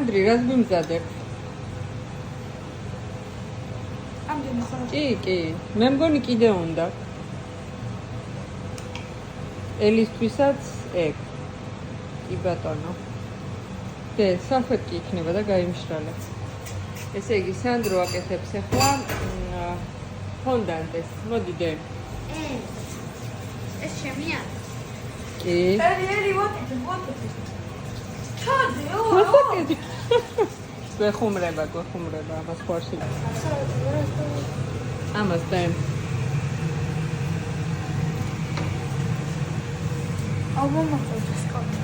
სანდრი, რას გვიმზადებ? ამდენი ხოლმე. კი. მე მგონი კიდე უნდა. ელისთვისაც ეგ. კი ბატონო. და საფეთქი იქნება და გაიმშრალებს. ესე იგი, სანდრო აკეთებს ახლა ფონდანტეს. მოდი დე. ეს შემია? კი. ელი, ვაკეთებ. ჩადეო. გვეხუმრება, ამას ხوارში. ამას და ამომაწოდოს კაცო.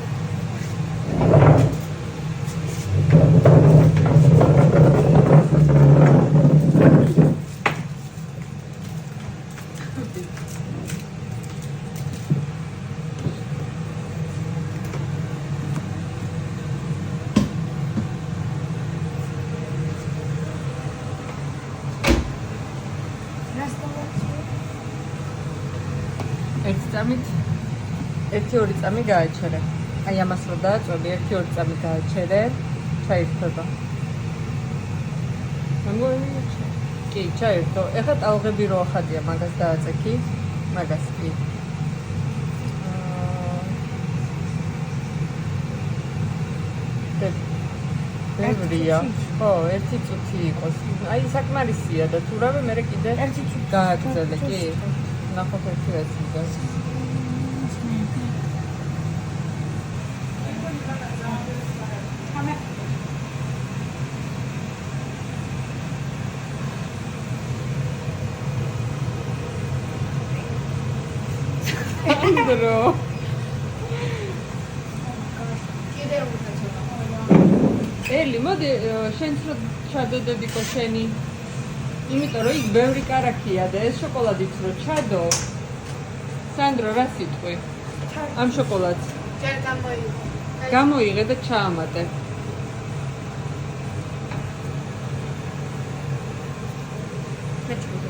ერთი-ორი წამი გააჩერე. აი ამას რო დააწვევი, ერთი-ორი წამი გააჩერე, ჩაირთვება. კი, ჩაირთო. ეხლა ტალღები რო ახადია, მაგას დააწექი, მაგას კი. ბევრია. ხო, ერთი წუთი იყოს. აი საკმარისია და თურავე მე კიდე ერთი წუთი გააგრძელე, კი. ნახოთ ერთი რაც იგას. Andro. ელი, მოდი შენც რო ჩადოდებიკო შენი. იმიტომ რომ იქ ბევრი კარაქია და ეს შოკოლადიც რო ჩადო. სანდრო, რა სიტყვი? ამ შოკოლადს. ჯერ გამოიღე. გამოიღე და ჩაამატე. მეჩვიდე.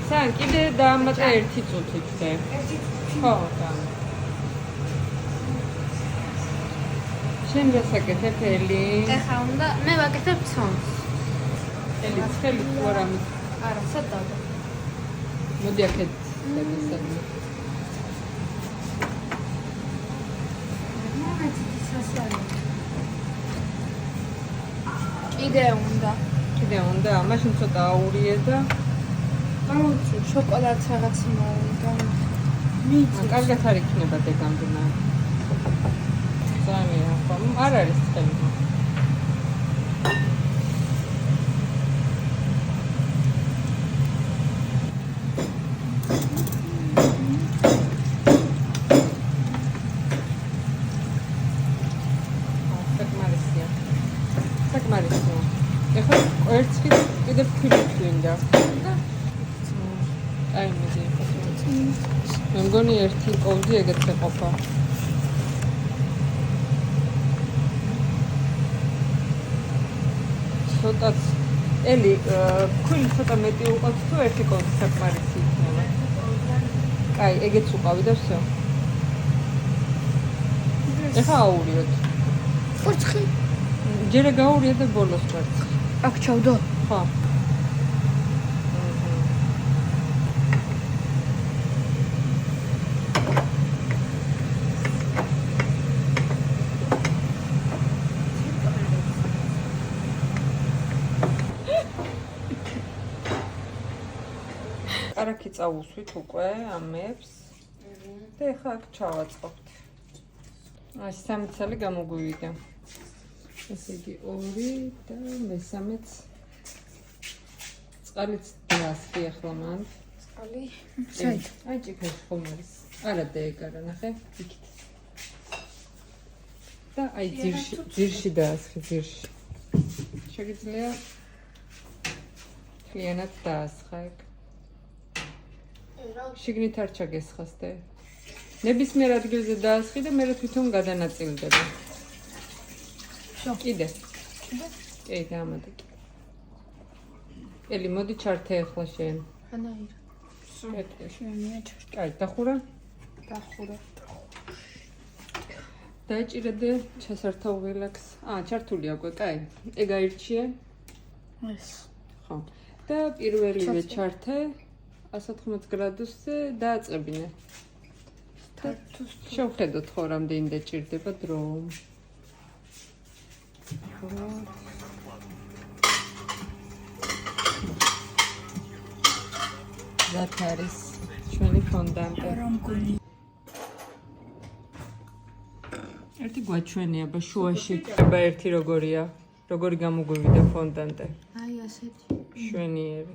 სან კიდე დაამატე ერთი წუთით და. ხო, და. შენ რას აკეთებ, ელი? ეხლა უნდა მე ვაკეთებ ცონს. ელი, ხელი თუ არ ამის. არა, სად დავდა? მოდი აქეთ დაგესადმე. კიდე უნდა, მაშინ ცოტა აურიე და აუცი, შოკოლადს რაღაც მოვიდა. კარგად არ იქნება დეგამდე. ძალიან ახლა არ არის ხელი. საკმარისია. ეხლა ერთს კიდე ფიქრით გვინდა. აი მეძე. მე მგონი ერთი კოვზი ეგეთზე ყოფა. ცოტაც ელი, ქვილი ცოტა მეტი უყოთ თუ ერთი კოვზი საკმარისი იქნება. კაი, ეგეც უყავი და всё. ეხლა აურიოთ. კვერცხი. ჯერე გაურიე და ბოლოს კვერცხი. აქ ჩავდო? ხო. კარაქი წავუსვით უკვე ამებს და ეხლა აქ ჩავაწყობთ. აი 3 ცალი გამოგვივიდა. ესე იგი 2 და მესამეც წყალიც დაასხი ახლა მან. წყალი? საით? აი ჭიქაში ხომ არის. არა და ეგ არა, ნახე, იქით. და აი ძირში დაასხი, ძირში. შეგიძლია მთლიანად დაასხა ეგ. შიგნით არ ჩაგესხას და ნებისმიერ ადგილზე დაასხი და მე თვითონ გადანაწილდება. კიდე. კი, დაამატე. ელი, მოდი ჩართე ახლა შენ. ანაირ. შვენია ჩართული. კაი, დახურა. დახურა. დაიჭირე ჩასართავ ღილაკს. ჩართულია უკვე, კაი. ეგ აირჩიე. ეს. ხო. და პირველივე ჩართე 180 გრადუსზე დააწყებინე. თართუს შევხედოთ ხო რამდენი დაჭირდება დრო. რაც არის ჩვენი ფონდანტი. რა მგონი. ერთი გვაჩვენია შუაში. ხება ერთი როგორია. როგორი გამოგვივიდა ფონდანტე. აი ასეთი. შვენიერი.